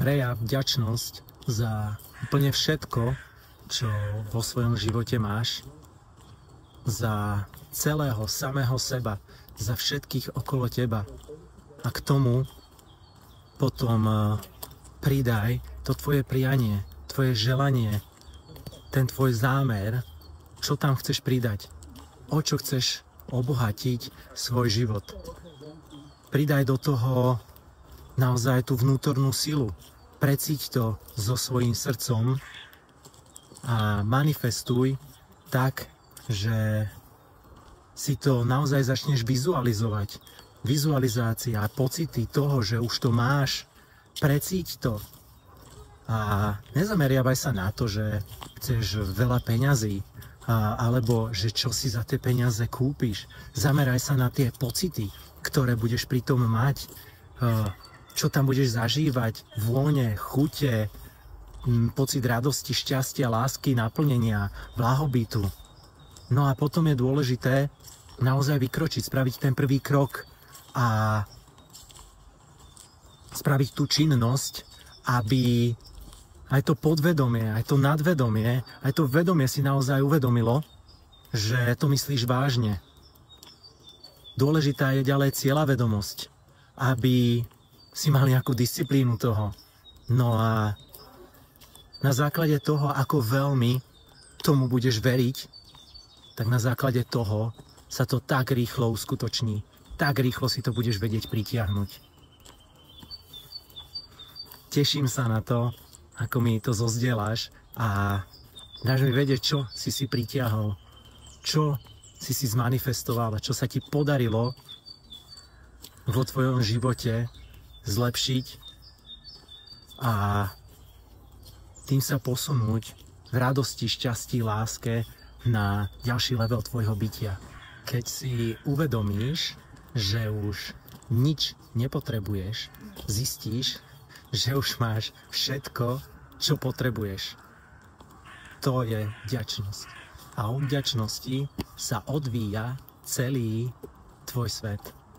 prejav vďačnosť za úplne všetko, čo vo svojom živote máš, za celého samého seba, za všetkých okolo teba. A k tomu potom pridaj to tvoje prianie, tvoje želanie, ten tvoj zámer, čo tam chceš pridať, o čo chceš obohatiť svoj život. Pridaj do toho naozaj tú vnútornú silu. Precíť to so svojím srdcom a manifestuj tak, že si to naozaj začneš vizualizovať. Vizualizácia, pocity toho, že už to máš, precíť to. A nezameriavaj sa na to, že chceš veľa peňazí, alebo že čo si za tie peniaze kúpiš. Zameraj sa na tie pocity, ktoré budeš pri tom mať, čo tam budeš zažívať, vône, chute, pocit radosti, šťastia, lásky, naplnenia, blahobytu. No a potom je dôležité naozaj vykročiť, spraviť ten prvý krok a spraviť tú činnosť, aby aj to podvedomie, aj to nadvedomie, aj to vedomie si naozaj uvedomilo, že to myslíš vážne. Dôležitá je ďalej cieľavedomosť, aby si mal nejakú disciplínu toho. No a na základe toho, ako veľmi tomu budeš veriť, tak na základe toho sa to tak rýchlo uskutoční. Tak rýchlo si to budeš vedieť pritiahnuť. Teším sa na to, ako mi to zozdieľaš a dáš mi vedieť, čo si pritiahol, čo si zmanifestoval a čo sa ti podarilo vo tvojom živote zlepšiť a tým sa posunúť v radosti, šťastí, láske na ďalší level tvojho bytia. Keď si uvedomíš, že už nič nepotrebuješ, zistíš, že už máš všetko, čo potrebuješ. To je vďačnosť. A od vďačnosti sa odvíja celý tvoj svet.